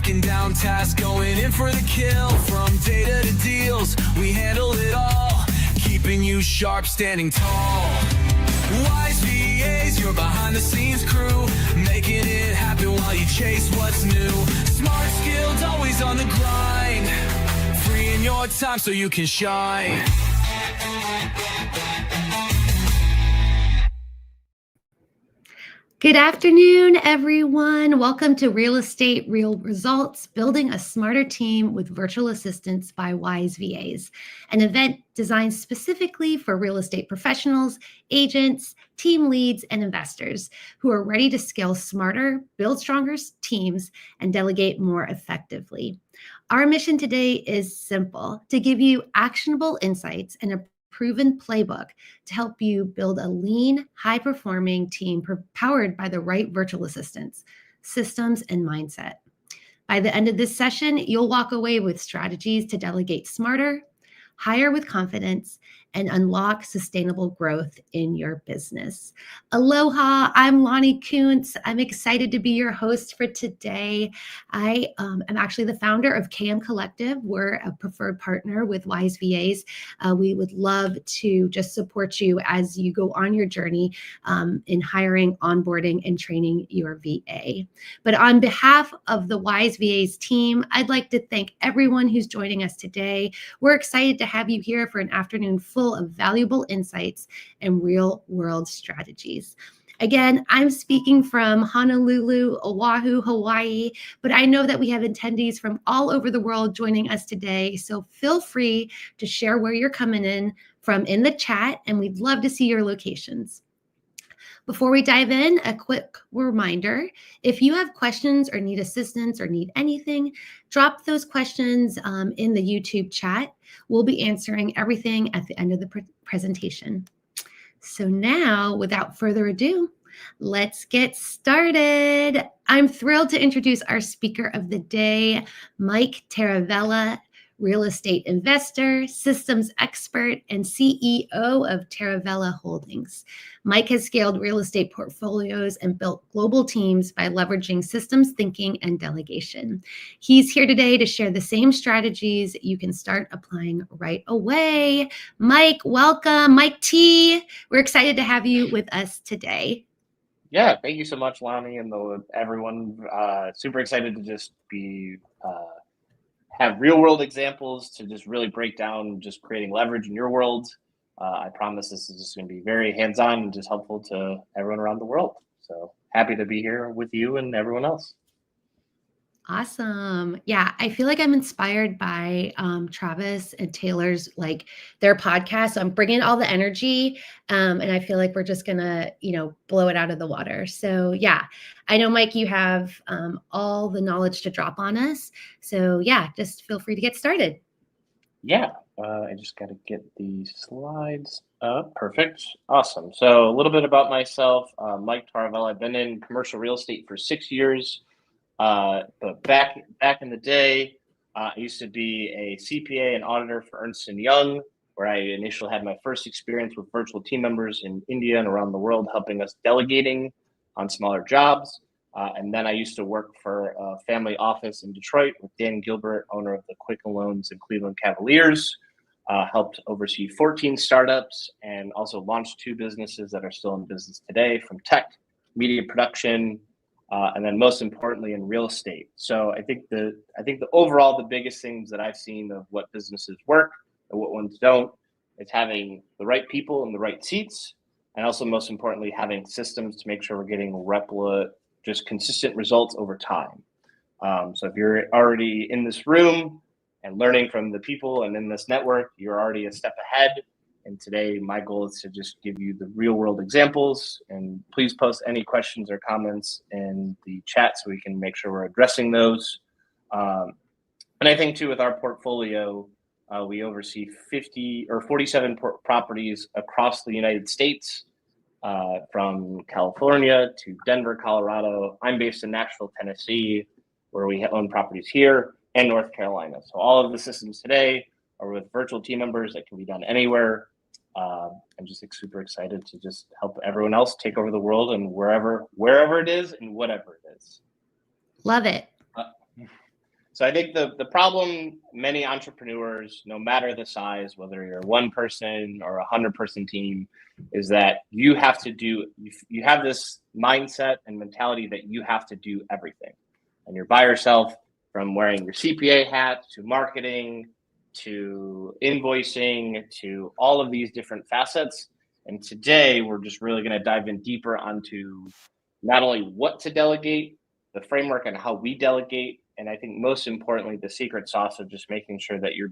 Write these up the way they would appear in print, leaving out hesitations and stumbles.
knocking down tasks, going in for the kill. From data to deals, we handle it all, keeping you sharp, standing tall. Wise VAs, your behind the scenes crew, making it happen while you chase what's new. Smart, skilled, always on the grind, freeing your time so you can shine. Good afternoon, everyone. Welcome to Real Estate Real Results, Building a Smarter Team with Virtual Assistants by Wise VAs, an event designed specifically for real estate professionals, agents, team leads, and investors who are ready to scale smarter, build stronger teams, and delegate more effectively. Our mission today is simple: to give you actionable insights and a proven playbook to help you build a lean, high-performing team powered by the right virtual assistants, systems, and mindset. By the end of this session, you'll walk away with strategies to delegate smarter, hire with confidence, and unlock sustainable growth in your business. Aloha, I'm Lani Koontz. I'm excited to be your host for today. I am actually the founder of KM Collective. We're a preferred partner with Wise VAs. We would love to just support you as you go on your journey in hiring, onboarding, and training your VA. But on behalf of the Wise VAs team, I'd like to thank everyone who's joining us today. We're excited to have you here for an afternoon full of valuable insights and real-world strategies. Again, I'm speaking from Honolulu, Oahu, Hawaii, but I know that we have attendees from all over the world joining us today, so feel free to share where you're coming in from in the chat, and we'd love to see your locations. Before we dive in, a quick reminder: if you have questions or need assistance or need anything, drop those questions in the YouTube chat. We'll be answering everything at the end of the presentation. So now, without further ado, let's get started. I'm thrilled to introduce our speaker of the day, Mike Taravella, real estate investor, systems expert, and CEO of Taravella Holdings. Mike has scaled real estate portfolios and built global teams by leveraging systems thinking and delegation. He's here today to share the same strategies you can start applying right away. Mike, welcome. Mike T, we're excited to have you with us today. Yeah, thank you so much, Lani, and everyone. Super excited to just be have real world examples to just really break down just creating leverage in your world. I promise this is just going to be very hands-on and just helpful to everyone around the world. So happy to be here with you and everyone else. Awesome. Yeah, I feel like I'm inspired by Travis and Taylor's, like, their podcast. So I'm bringing all the energy, and I feel like we're just gonna, blow it out of the water. So yeah, I know, Mike, you have all the knowledge to drop on us. So yeah, just feel free to get started. Yeah, I just got to get the slides up. Perfect. Awesome. So a little bit about myself, Mike Taravella. I've been in commercial real estate for 6 years. But back in the day, I used to be a CPA and auditor for Ernst & Young, where I initially had my first experience with virtual team members in India and around the world, helping us delegating on smaller jobs. And then I used to work for a family office in Detroit with Dan Gilbert, owner of the Quicken Loans and Cleveland Cavaliers. Helped oversee 14 startups and also launched 2 businesses that are still in business today, from tech, media production, and then most importantly in real estate. So I think the overall the biggest things that I've seen of what businesses work and what ones don't is having the right people in the right seats, and also most importantly having systems to make sure we're getting just consistent results over time. So if you're already in this room and learning from the people and in this network, you're already a step ahead. And today, my goal is to just give you the real world examples, and please post any questions or comments in the chat so we can make sure we're addressing those. And I think too, with our portfolio, we oversee 47 properties across the United States, from California to Denver, Colorado. I'm based in Nashville, Tennessee, where we own properties here, and North Carolina. So all of the systems today are with virtual team members that can be done anywhere. I'm just super excited to just help everyone else take over the world, and wherever it is and whatever it is. Love it. So I think the problem many entrepreneurs, no matter the size, whether you're one person or 100-person team, is that you have this mindset and mentality that you have to do everything. And you're by yourself, from wearing your CPA hat to marketing to invoicing to all of these different facets. And today we're just really going to dive in deeper onto not only what to delegate, the framework and how we delegate, and I think most importantly, the secret sauce of just making sure that you're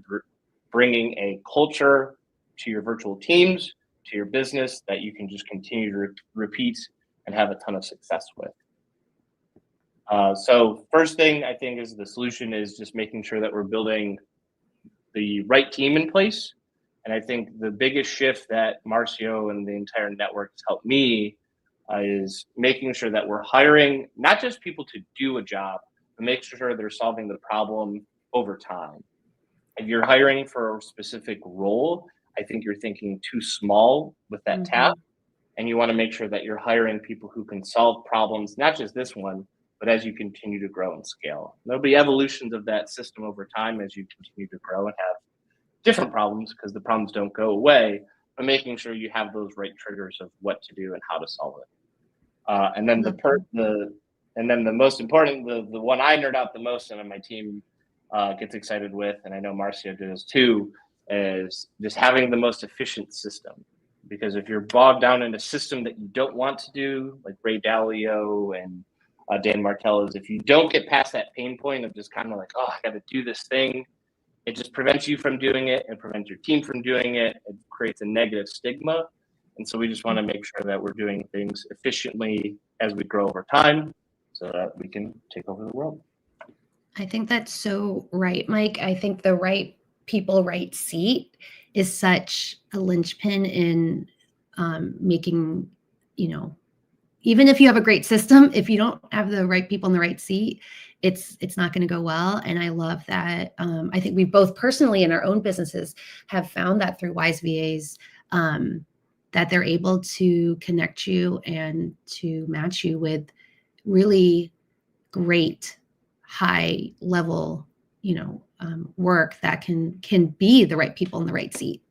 bringing a culture to your virtual teams, to your business, that you can just continue to repeat and have a ton of success with. So first thing I think is the solution is just making sure that we're building the right team in place. And I think the biggest shift that Marcio and the entire network has helped me is making sure that we're hiring not just people to do a job, but make sure they're solving the problem over time. If you're hiring for a specific role, I think you're thinking too small with that task. And you want to make sure that you're hiring people who can solve problems, not just this one, but as you continue to grow and scale. There'll be evolutions of that system over time as you continue to grow and have different problems, because the problems don't go away, but making sure you have those right triggers of what to do and how to solve it. And then the most important, the one I nerd out the most and my team gets excited with, and I know Marcio does too, is just having the most efficient system. Because if you're bogged down in a system that you don't want to do, like Ray Dalio and Dan Martell, is if you don't get past that pain point of just kind of like, oh, I got to do this thing, it just prevents you from doing it and prevents your team from doing it. It creates a negative stigma. And so we just want to make sure that we're doing things efficiently as we grow over time so that we can take over the world. I think that's so right, Mike. I think the right people, right seat is such a linchpin in making, even if you have a great system, if you don't have the right people in the right seat, it's not going to go well. And I love that. I think we both personally in our own businesses have found that through Wise VAs, that they're able to connect you and to match you with really great high level, work that can be the right people in the right seat.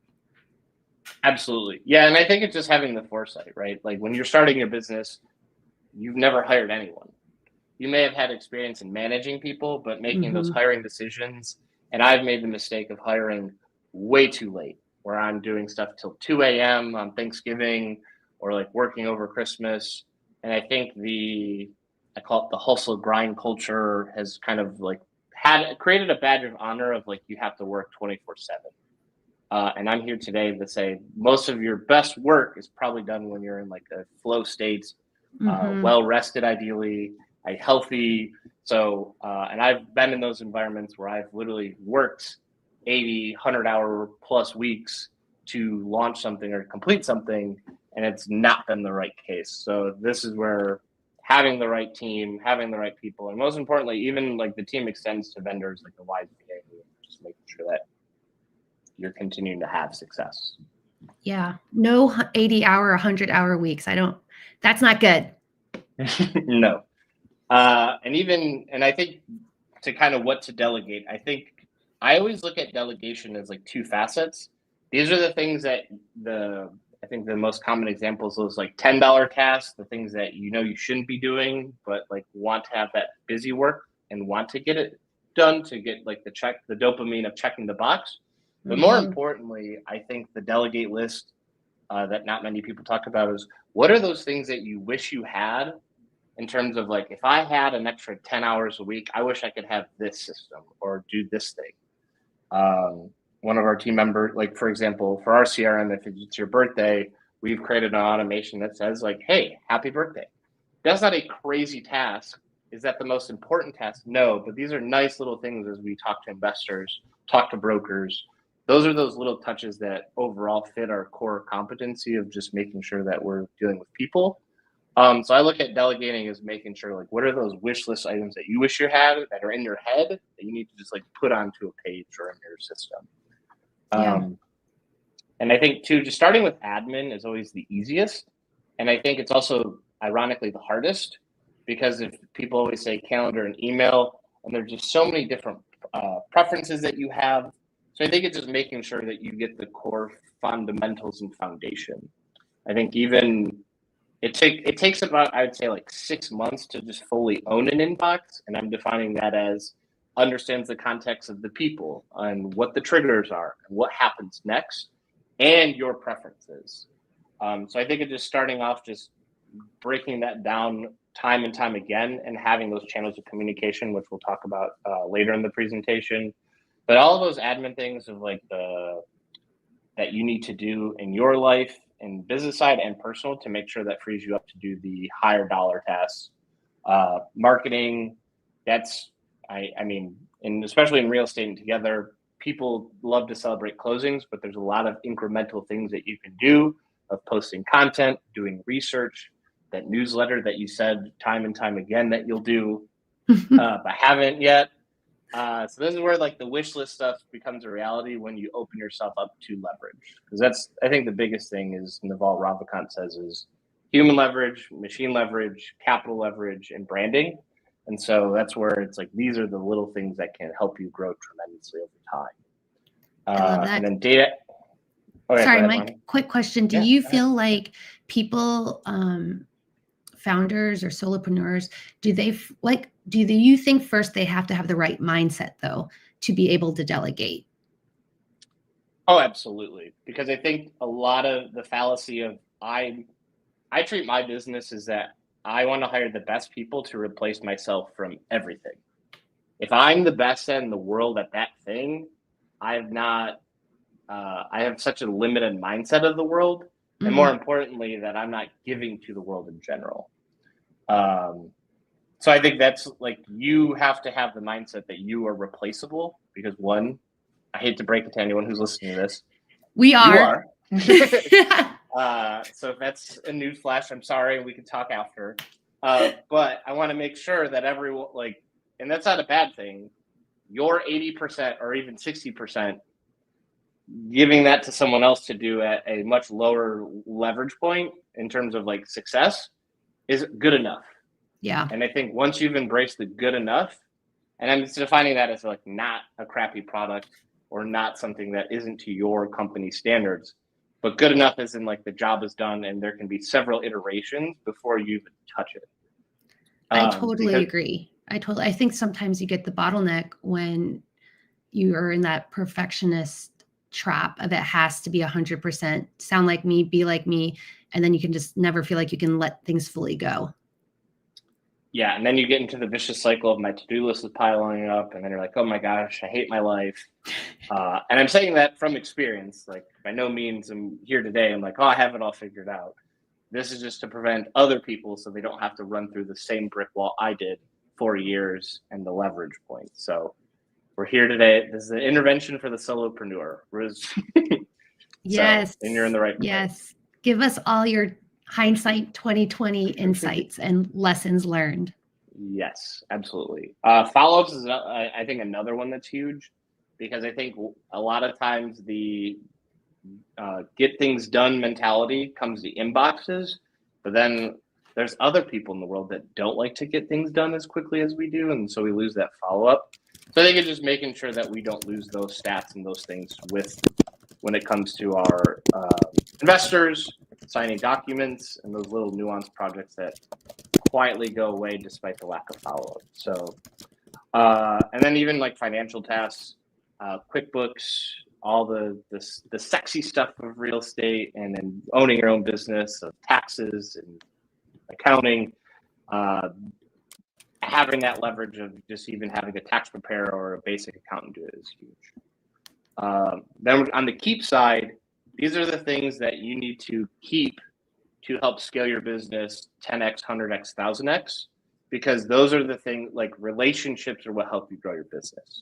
Absolutely. Yeah. And I think it's just having the foresight, right? Like when you're starting your business, you've never hired anyone. You may have had experience in managing people, but making those hiring decisions. And I've made the mistake of hiring way too late, where I'm doing stuff till 2 a.m. on Thanksgiving or like working over Christmas. And I think I call it the hustle grind culture has kind of like created a badge of honor of like, you have to work 24/7. And I'm here today to say most of your best work is probably done when you're in like a flow state, well rested, ideally, healthy. So, and I've been in those environments where I've literally worked 80, 100-hour plus weeks to launch something or complete something, and it's not been the right case. So this is where having the right team, having the right people, and most importantly, even like the team extends to vendors like the Wise VA, just making sure that you're continuing to have success. Yeah. No 80-hour, 100-hour weeks. That's not good. No. And I think to kind of what to delegate, I always look at delegation as like two facets. These are the things that I think the most common examples is like $10 tasks, the things that you shouldn't be doing, but like want to have that busy work and want to get it done to get like the dopamine of checking the box. But more importantly, I think the delegate list that not many people talk about is what are those things that you wish you had in terms of like, if I had an extra 10 hours a week, I wish I could have this system or do this thing. One of our team members, like for example, for our CRM, if it's your birthday, we've created an automation that says like, hey, happy birthday. That's not a crazy task. Is that the most important task? No, but these are nice little things as we talk to investors, talk to brokers. Those are those little touches that overall fit our core competency of just making sure that we're dealing with people. So I look at delegating as making sure like, what are those wish list items that you wish you had that are in your head that you need to just like put onto a page or in your system. And I think too, just starting with admin is always the easiest. And I think it's also ironically the hardest, because if people always say calendar and email, and there's just so many different preferences that you have. So I think it's just making sure that you get the core fundamentals and foundation. I think even it takes about, I would say, like 6 months to just fully own an inbox. And I'm defining that as understands the context of the people and what the triggers are and what happens next and your preferences. So I think it's just starting off, just breaking that down time and time again and having those channels of communication, which we'll talk about later in the presentation. But all of those admin things of like that you need to do in your life and business side and personal to make sure that frees you up to do the higher dollar tasks. Marketing, that's, I mean, and especially in real estate and together, people love to celebrate closings, but there's a lot of incremental things that you can do of posting content, doing research, that newsletter that you said time and time again that you'll do, but haven't yet. So this is where like the wish list stuff becomes a reality when you open yourself up to leverage. Because that's, I think the biggest thing is Naval Ravikant says is human leverage, machine leverage, capital leverage, and branding. And so that's where it's like, these are the little things that can help you grow tremendously over time. I love that. And then data. Okay, sorry, Mike, Lani. Quick question. Do you feel like people, founders or solopreneurs, do you think first they have to have the right mindset though to be able to delegate? Oh, absolutely. Because I think a lot of the fallacy of I treat my business as that I want to hire the best people to replace myself from everything. If I'm the best in the world at that thing, I have such a limited mindset of the world. And more importantly, that I'm not giving to the world in general. So I think that's like, you have to have the mindset that you are replaceable because one, I hate to break it to anyone who's listening to this. We are. So if that's a news flash, I'm sorry, we can talk after. But I want to make sure that everyone, like, and that's not a bad thing. Your 80% or even 60%, giving that to someone else to do at a much lower leverage point in terms of like success is good enough. Yeah. And I think once you've embraced the good enough, and I'm defining that as like not a crappy product or not something that isn't to your company standards, but good enough as in like the job is done and there can be several iterations before you even touch it. I totally agree. I think sometimes you get the bottleneck when you are in that perfectionist trap of it has to be 100% sound like me, be like me, and then you can just never feel like you can let things fully go. Yeah, and then you get into the vicious cycle of my to-do list is piling up, and then you're like, oh my gosh, I hate my life. And I'm saying that from experience. Like, by no means I'm here today. I'm like, oh, I have it all figured out. This is just to prevent other people so they don't have to run through the same brick wall I did 4 years and the leverage point. So we're here today. This is an intervention for the solopreneur. Yes. So, and you're in the right place. Yes. Give us all your hindsight 2020 insights and lessons learned. Yes, absolutely. Follow-ups is, I think, another one that's huge, because I think a lot of times the get things done mentality comes to inboxes, but then there's other people in the world that don't like to get things done as quickly as we do, and so we lose that follow-up. So I think it's just making sure that we don't lose those stats and those things when it comes to our investors, signing documents, and those little nuanced projects that quietly go away despite the lack of follow-up. So, and then even like financial tasks, QuickBooks, all the sexy stuff of real estate, and then owning your own business, of taxes and accounting, having that leverage of just even having a tax preparer or a basic accountant do it is huge. Then on the keep side, these are the things that you need to keep to help scale your business 10x, 100x, 1000x, because those are the things, like relationships are what help you grow your business.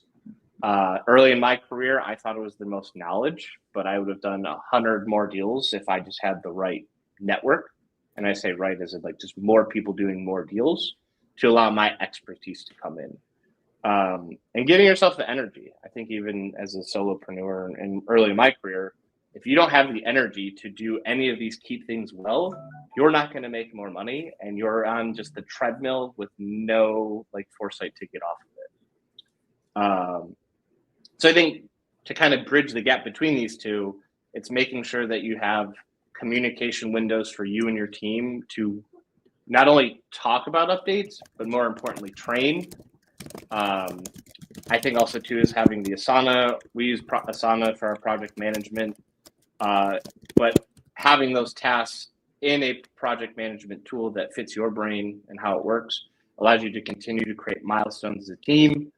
Early in my career, I thought it was the most knowledge, but I would have done 100 more deals if I just had the right network. And I say right as in like just more people doing more deals to allow my expertise to come in. And giving yourself the energy. I think even as a solopreneur and early in my career, if you don't have the energy to do any of these keep things well, you're not going to make more money, and you're on just the treadmill with no like foresight to get off of it. So I think to kind of bridge the gap between these two, it's making sure that you have communication windows for you and your team to not only talk about updates, but more importantly, train. I think also too is having the Asana. We use Asana for our project management, but having those tasks in a project management tool that fits your brain and how it works allows you to continue to create milestones as a team,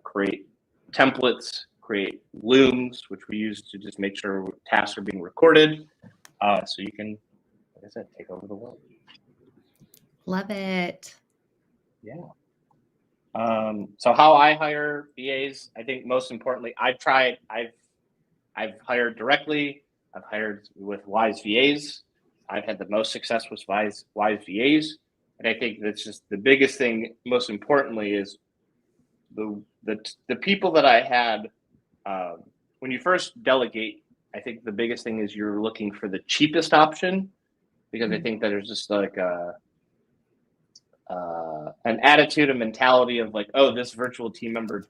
create templates, create looms, which we use to just make sure tasks are being recorded, so you can, like I said, take over the world. Love it. Yeah. So how I hire VAs, I think most importantly, I've hired directly. I've hired with Wise VAs. I've had the most success with Wise VAs. And I think that's just the biggest thing, most importantly, is the people that I had, when you first delegate, I think the biggest thing is you're looking for the cheapest option, because I think that there's just like an attitude, a mentality of like, oh, this virtual team member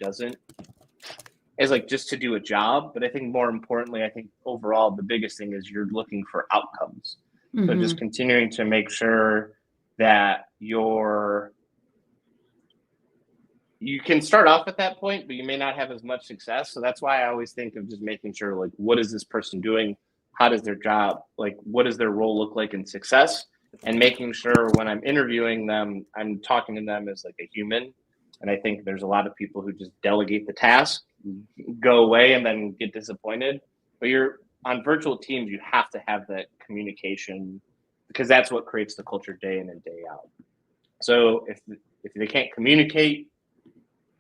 is like just to do a job. But I think more importantly, I think overall, the biggest thing is you're looking for outcomes. Mm-hmm. So just continuing to make sure that you can start off at that point, but you may not have as much success. So that's why I always think of just making sure, like, what is this person doing? How does their job, like, what does their role look like in success? And making sure when I'm interviewing them, I'm talking to them as like a human. And I think there's a lot of people who just delegate the task, go away, and then get disappointed. But you're on virtual teams, you have to have that communication, because that's what creates the culture day in and day out. So if they can't communicate,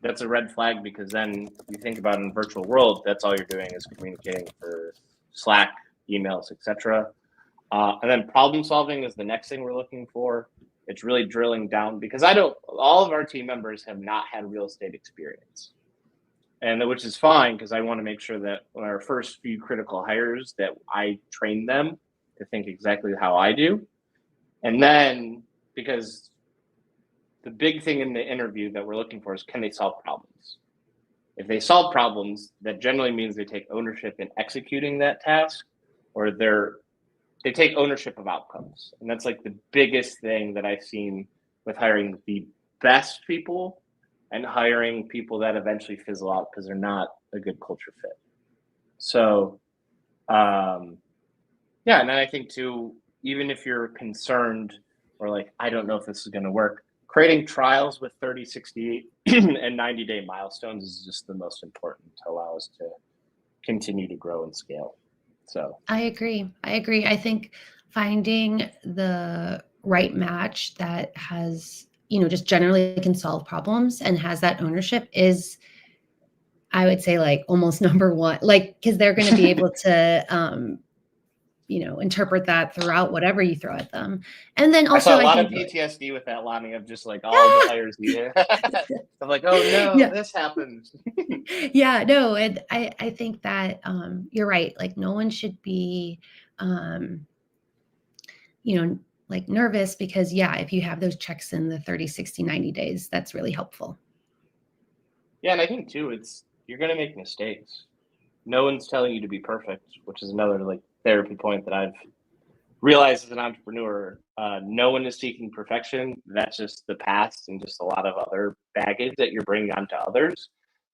that's a red flag, because then you think about in the virtual world, that's all you're doing is communicating for Slack, emails, etc. And then problem solving is the next thing we're looking for. It's really drilling down, because all of our team members have not had real estate experience, and which is fine, because I want to make sure that when our first few critical hires that I train them to think exactly how I do. And then, because the big thing in the interview that we're looking for is, can they solve problems? If they solve problems, that generally means they take ownership in executing that task, or they take ownership of outcomes. And that's like the biggest thing that I've seen with hiring the best people and hiring people that eventually fizzle out because they're not a good culture fit. So, yeah. And then I think too, even if you're concerned or like, I don't know if this is going to work, creating trials with 30, 60, and 90-day milestones is just the most important to allow us to continue to grow and scale. So I agree. I think finding the right match that has, just generally can solve problems and has that ownership is, I would say, like almost number one, like, because they're going to be able to, interpret that throughout whatever you throw at them. And then also I saw a lot of PTSD with that, Lani, of just like all the hires you I'm like, oh no, yeah. This happened. Yeah, no, and I think that you're right. Like, no one should be, like nervous, because if you have those checks in the 30, 60, 90 days, that's really helpful. Yeah, and I think too, you're going to make mistakes. No one's telling you to be perfect, which is another like therapy point that I've realized as an entrepreneur. No one is seeking perfection. That's just the past and just a lot of other baggage that you're bringing onto others.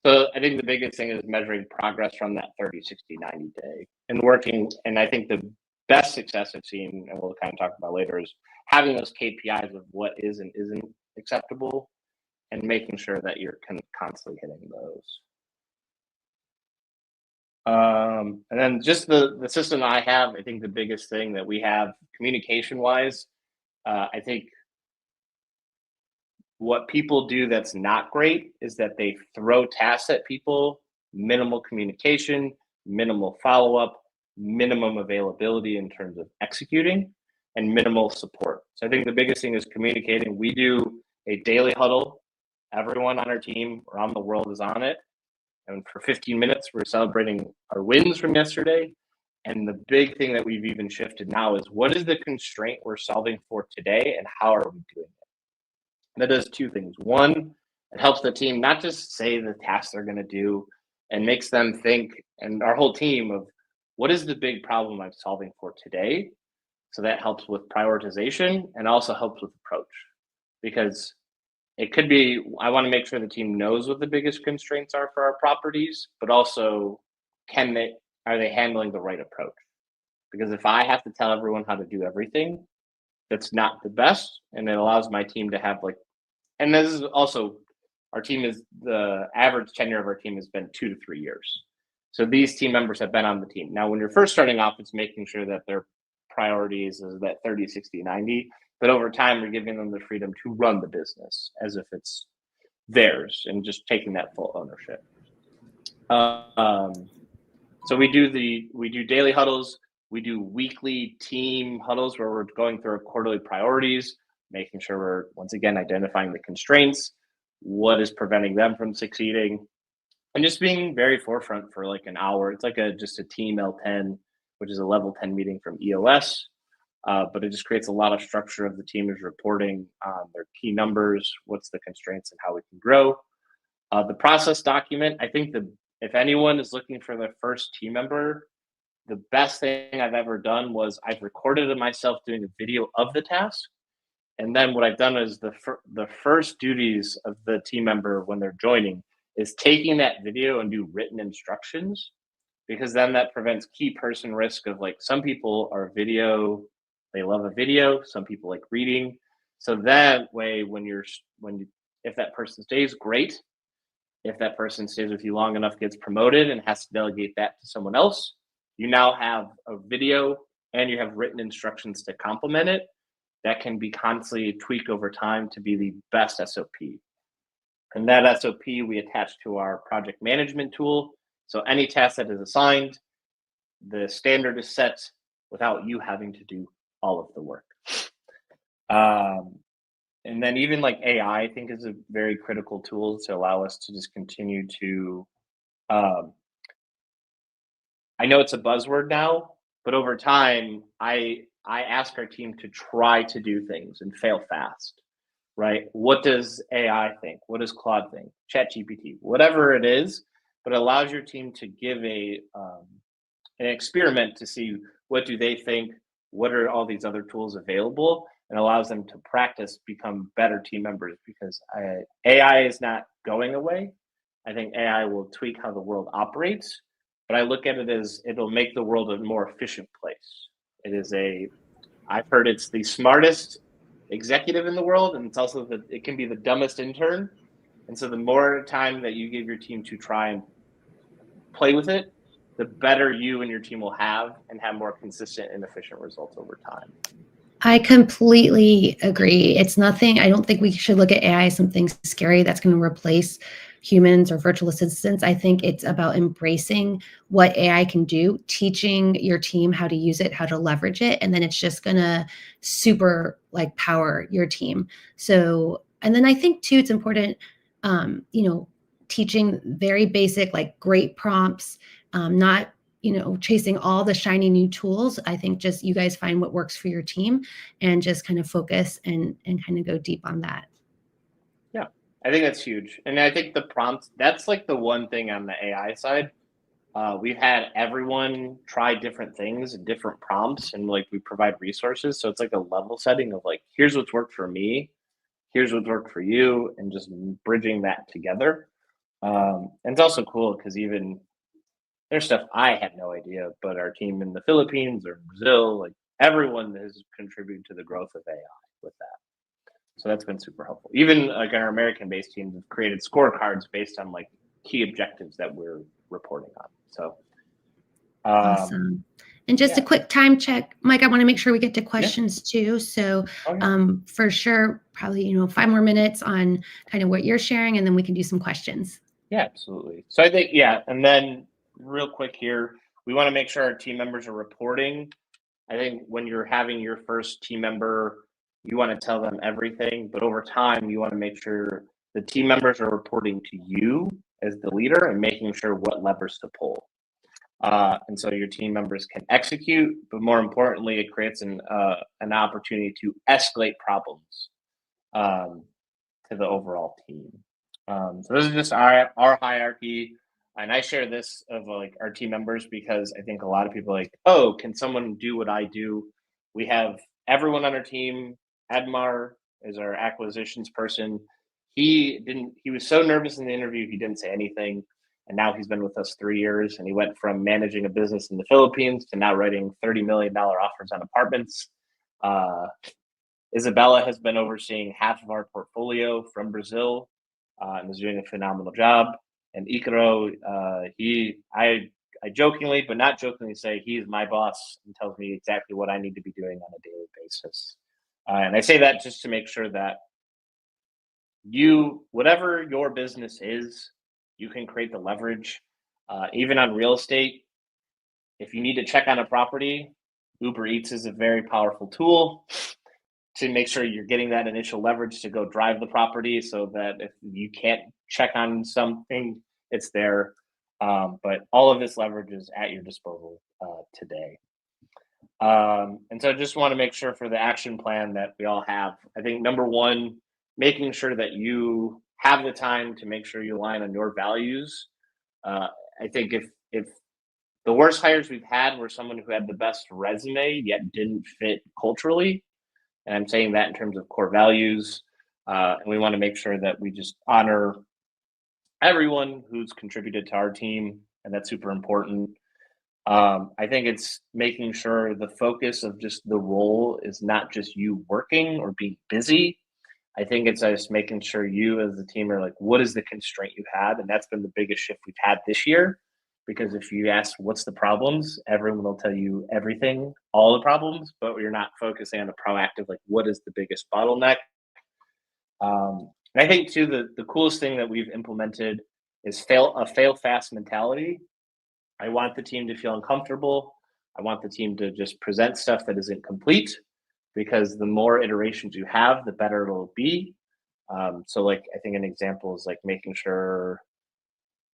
So I think the biggest thing is measuring progress from that 30, 60, 90 day and working. And I think the best success I've seen, and we'll kind of talk about later, is having those KPIs of what is and isn't acceptable and making sure that you're constantly hitting those. And then just the system I have, I think the biggest thing that we have communication wise, I think what people do that's not great is that they throw tasks at people, minimal communication, minimal follow-up, minimum availability in terms of executing, and minimal support. So I think the biggest thing is communicating. We do a daily huddle. Everyone on our team around the world is on it. And for 15 minutes, we're celebrating our wins from yesterday. And the big thing that we've even shifted now is, what is the constraint we're solving for today and how are we doing it? And that does two things. One, it helps the team not just say the tasks they're going to do, and makes them think, and our whole team, of what is the big problem I'm solving for today. So that helps with prioritization and also helps with approach, because it could be, I want to make sure the team knows what the biggest constraints are for our properties, but also are they handling the right approach? Because if I have to tell everyone how to do everything, that's not the best, and it allows my team to have like, and this is also, our team is, the average tenure of our team has been 2 to 3 years. So these team members have been on the team. Now, when you're first starting off, it's making sure that their priorities is that 30, 60, 90, but over time, we're giving them the freedom to run the business as if it's theirs and just taking that full ownership. So we do daily huddles. We do weekly team huddles where we're going through our quarterly priorities, making sure we're, once again, identifying the constraints, what is preventing them from succeeding, and just being very forefront for like an hour. It's like just a team L10, which is a level 10 meeting from EOS, but it just creates a lot of structure of the team is reporting their key numbers, what's the constraints, and how we can grow. The process document, I think if anyone is looking for their first team member, the best thing I've ever done was I've recorded myself doing a video of the task. And then what I've done is the first duties of the team member when they're joining is taking that video and do written instructions, because then that prevents key person risk of, like, some people are video, they love a video, some people like reading. So that way, if that person stays, great. If that person stays with you long enough, gets promoted and has to delegate that to someone else, you now have a video and you have written instructions to complement it that can be constantly tweaked over time to be the best SOP. And that SOP we attach to our project management tool. So any task that is assigned, the standard is set without you having to do all of the work. And then even like AI, I think, is a very critical tool to allow us to just continue to, I know it's a buzzword now, but over time, I ask our team to try to do things and fail fast, right? What does AI think? What does Claude think? ChatGPT, whatever it is, but it allows your team to give an experiment to see what do they think, what are all these other tools available, and allows them to practice, become better team members, because AI is not going away. I think AI will tweak how the world operates, but I look at it as it'll make the world a more efficient place. I've heard it's the smartest executive in the world, and it's also it can be the dumbest intern. And so the more time that you give your team to try and play with it, the better you and your team will have, and have more consistent and efficient results over time. I completely agree. It's nothing, I don't think we should look at AI as something scary that's going to replace humans or virtual assistants. I think it's about embracing what AI can do, teaching your team how to use it, how to leverage it, and then it's just going to super like power your team. So, and then I think too, it's important, teaching very basic, like great prompts, not chasing all the shiny new tools. I think just you guys find what works for your team and just kind of focus and kind of go deep on that. Yeah, I think that's huge. And I think the prompts, that's like the one thing on the AI side. We've had everyone try different things and different prompts, and like we provide resources. So it's like a level setting of like, here's what's worked for me, here's what's worked for you, and just bridging that together. And it's also cool because even there's stuff I had no idea, but our team in the Philippines or Brazil, like everyone has contributed to the growth of AI with that. So that's been super helpful. Even like our American-based teams have created scorecards based on like key objectives that we're reporting on. So awesome. And just a quick time check, Mike, I want to make sure we get to questions too. So for sure, probably, 5 more minutes on kind of what you're sharing, and then we can do some questions. Yeah, absolutely. So I think, and then real quick here, we want to make sure our team members are reporting. I think when you're having your first team member, you want to tell them everything, but over time, you want to make sure the team members are reporting to you as the leader and making sure what levers to pull. And so your team members can execute, but more importantly, it creates an opportunity to escalate problems to the overall team. So this is just our hierarchy. And I share this of like our team members because I think a lot of people are like, oh, can someone do what I do? We have everyone on our team. Edmar is our acquisitions person. He was so nervous in the interview, he didn't say anything. And now he's been with us 3 years, and he went from managing a business in the Philippines to now writing $30 million offers on apartments. Isabella has been overseeing half of our portfolio from Brazil and is doing a phenomenal job. And Ikaro, I jokingly, but not jokingly, say he is my boss and tells me exactly what I need to be doing on a daily basis. And I say that just to make sure that whatever your business is, you can create the leverage. Even on real estate, if you need to check on a property, Uber Eats is a very powerful tool to make sure you're getting that initial leverage to go drive the property, so that if you can't check on something, it's there. But all of this leverage is at your disposal today. And so I just want to make sure for the action plan that we all have, I think number one, making sure that you have the time to make sure you align on your values. I think if the worst hires we've had were someone who had the best resume yet didn't fit culturally, and I'm saying that in terms of core values, and we want to make sure that we just honor everyone who's contributed to our team, and that's super important. I think it's making sure the focus of just the role is not just you working or being busy. I think it's just making sure you as a team are like, what is the constraint you had? And that's been the biggest shift we've had this year. Because if you ask what's the problems, everyone will tell you everything, all the problems, but you're not focusing on the proactive, like what is the biggest bottleneck. And I think too, the coolest thing that we've implemented is fail fast mentality. I want the team to feel uncomfortable. I want the team to just present stuff that isn't complete, because the more iterations you have, the better it'll be. So like, I think an example is like making sure,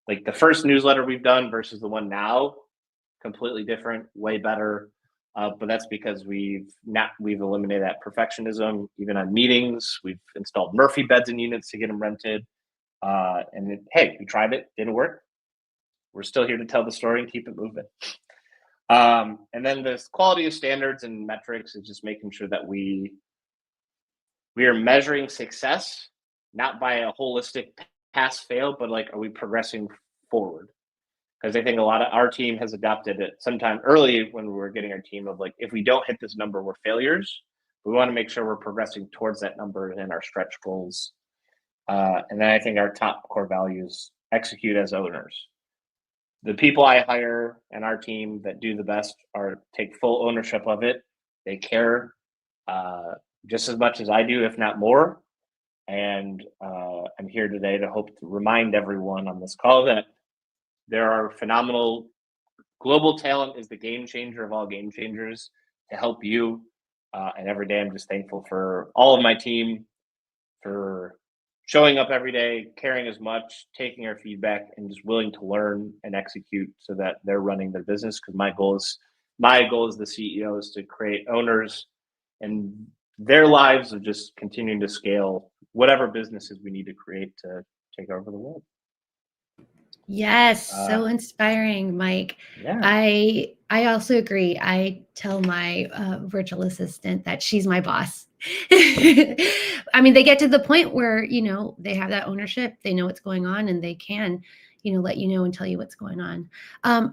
like the first newsletter we've done versus the one now, completely different, way better. But that's because we've eliminated that perfectionism. Even on meetings, we've installed Murphy beds in units to get them rented. Hey, we tried it, didn't work. We're still here to tell the story and keep it moving. And then this quality of standards and metrics is just making sure that we are measuring success, not by a holistic pass fail, but like, are we progressing forward? Because I think a lot of our team has adopted it sometime early when we were getting our team of like, if we don't hit this number, we're failures. We want to make sure we're progressing towards that number and our stretch goals. And then I think our top core values: execute as owners. The people I hire and our team that do the best take full ownership of it. They care just as much as I do, if not more. And I'm here today to hope to remind everyone on this call that there are phenomenal global talent is the game changer of all game changers to help you. And every day I'm just thankful for all of my team for showing up every day, caring as much, taking our feedback, and just willing to learn and execute so that they're running their business. Because my goal as the CEO is to create owners and their lives of just continuing to scale whatever businesses we need to create to take over the world. Yes, so inspiring, Mike. Yeah. I also agree. I tell my virtual assistant that she's my boss. I mean, they get to the point where, you know, they have that ownership, they know what's going on, and they can, you know, let you know and tell you what's going on.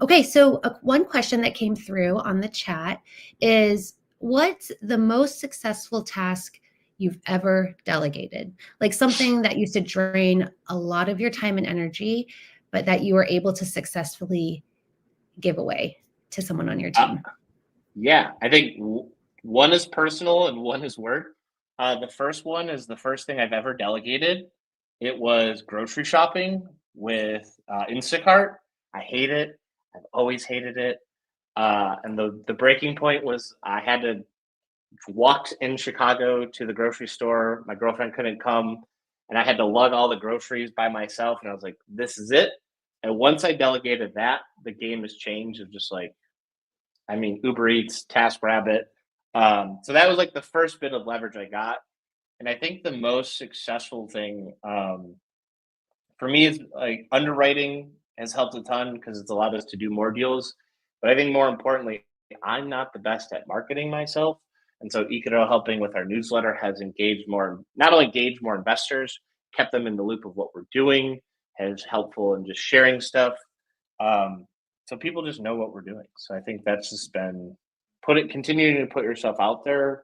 Okay, so one question that came through on the chat is, what's the most successful task you've ever delegated? Like something that used to drain a lot of your time and energy, but that you were able to successfully give away to someone on your team? Yeah, I think one is personal and one is work. The first one is the first thing I've ever delegated. It was grocery shopping with Instacart. I hate it. I've always hated it. And the breaking point was I had to walk in Chicago to the grocery store. My girlfriend couldn't come, and I had to lug all the groceries by myself. And I was like, this is it. And once I delegated that, the game has changed of just like, I mean, Uber Eats, TaskRabbit. So that was like the first bit of leverage I got. And I think the most successful thing for me is like underwriting has helped a ton because it's allowed us to do more deals. But I think more importantly, I'm not the best at marketing myself. And so Icaro helping with our newsletter has engaged more, not only engaged more investors, kept them in the loop of what we're doing, has helpful in just sharing stuff. So people just know what we're doing. So I think that's just been continuing to put yourself out there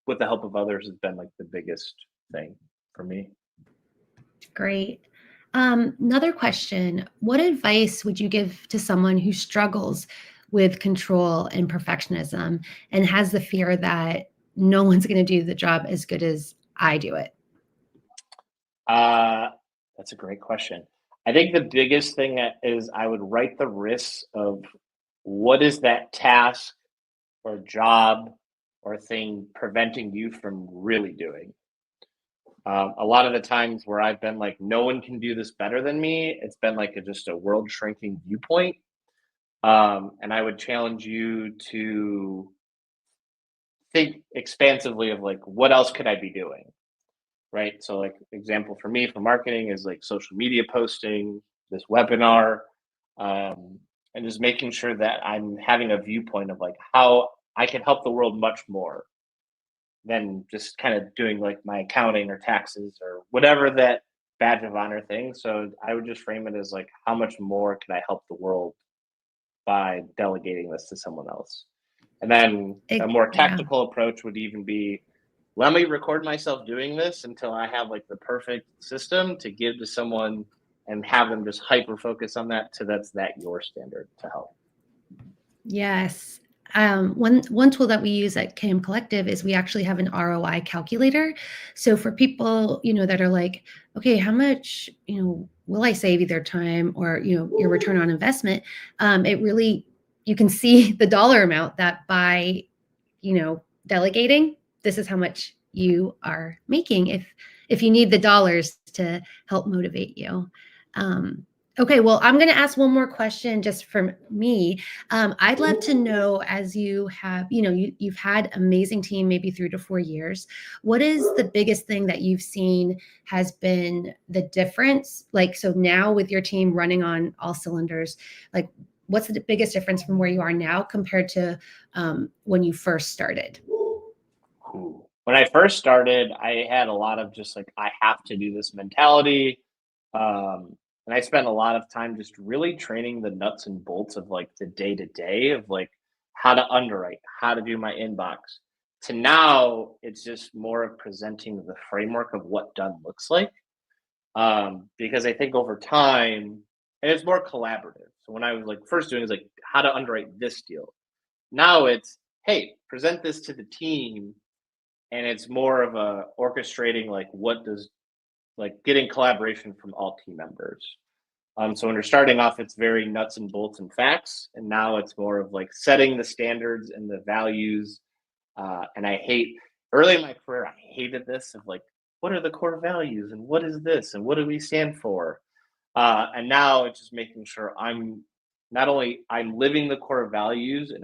with the help of others has been like the biggest thing for me. Great. Another question. What advice would you give to someone who struggles with control and perfectionism and has the fear that no one's going to do the job as good as I do it? That's a great question. I think the biggest thing is I would write the risks of what is that task or job or thing preventing you from really doing. A lot of the times where I've been like, no one can do this better than me, it's been like just a world shrinking viewpoint. And I would challenge you to think expansively of like, what else could I be doing? Right. So like example for me for marketing is like social media posting, this webinar, and just making sure that I'm having a viewpoint of like how I can help the world much more than just kind of doing like my accounting or taxes or whatever that badge of honor thing. So I would just frame it as like, how much more can I help the world by delegating this to someone else? And then a more tactical approach would even be, let me record myself doing this until I have like the perfect system to give to someone and have them just hyper focus on that. So that's your standard to help. Yes. One tool that we use at KM Collective is we actually have an ROI calculator. So for people, that are like, okay, how much, will I save either time or, your return on investment? It really, you can see the dollar amount that by, delegating, this is how much you are making if you need the dollars to help motivate you. Okay, well, I'm going to ask one more question just from me. I'd love to know, as you have, you've had amazing team maybe 3 to 4 years. What is the biggest thing that you've seen has been the difference? Like, so now with your team running on all cylinders, like what's the biggest difference from where you are now compared to when you first started? When I first started, I had a lot of just like, I have to do this mentality. And I spent a lot of time just really training the nuts and bolts of like the day to day of like how to underwrite, how to do my inbox. To now, it's just more of presenting the framework of what done looks like. Because I think over time, and it's more collaborative. So when I was like first doing is like how to underwrite this deal. Now it's, hey, present this to the team. And it's more of a orchestrating like what does like getting collaboration from all team members. So when you're starting off, it's very nuts and bolts and facts. And now it's more of like setting the standards and the values. And early in my career, I hated this of like, what are the core values and what is this and what do we stand for? And now it's just making sure I'm living the core values and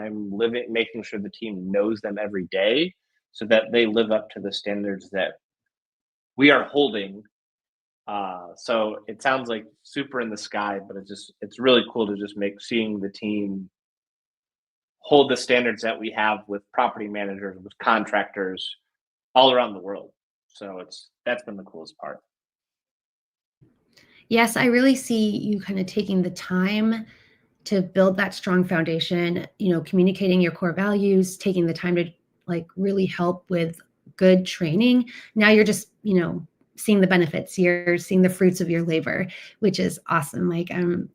making sure the team knows them every day so that they live up to the standards that we are holding. So it sounds like super in the sky, but it's really cool to just seeing the team hold the standards that we have with property managers, with contractors all around the world. So that's been the coolest part. Yes, I really see you kind of taking the time to build that strong foundation, communicating your core values, taking the time to like really help with good training. Now you're just, seeing the benefits, you're seeing the fruits of your labor, which is awesome. Like I'm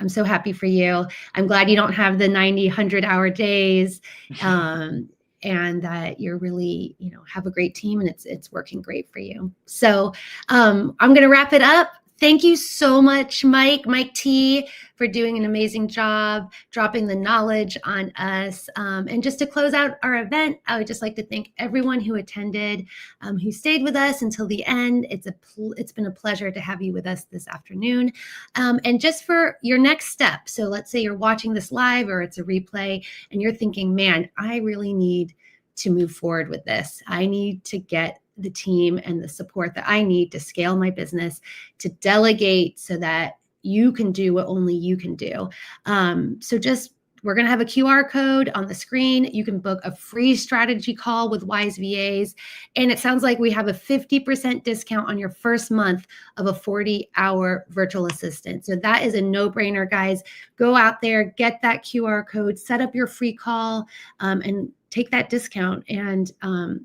so happy for you. I'm glad you don't have the 90, 100-hour days, and that you're really, have a great team and it's working great for you. So I'm going to wrap it up. Thank you so much, Mike T, for doing an amazing job, dropping the knowledge on us. And just to close out our event, I would just like to thank everyone who attended, who stayed with us until the end. It's been a pleasure to have you with us this afternoon. And just for your next step, so let's say you're watching this live or it's a replay and you're thinking, man, I really need to move forward with this. I need to get the team and the support that I need to scale my business, to delegate so that you can do what only you can do. We're going to have a QR code on the screen. You can book a free strategy call with Wise VAs. And it sounds like we have a 50% discount on your first month of a 40-hour virtual assistant. So that is a no-brainer, guys. Go out there, get that QR code, set up your free call, and take that discount, and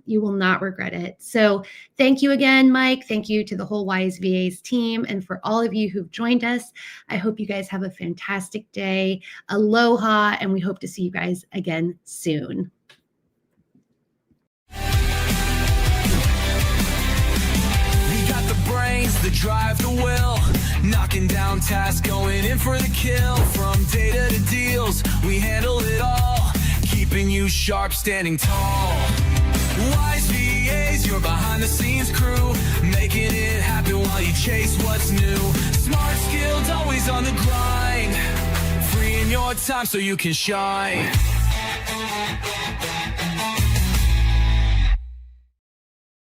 you will not regret it. So thank you again, Mike. Thank you to the whole Wise VAs team, and for all of you who've joined us. I hope you guys have a fantastic day. Aloha, and we hope to see you guys again soon. Brains, the drive, the will, knocking down tasks, going in for the kill. From data to deals, we handle it all, keeping you sharp, standing tall. Wise VAs, your behind the scenes crew, making it happen while you chase what's new. Smart, skilled, always on the grind, freeing your time so you can shine.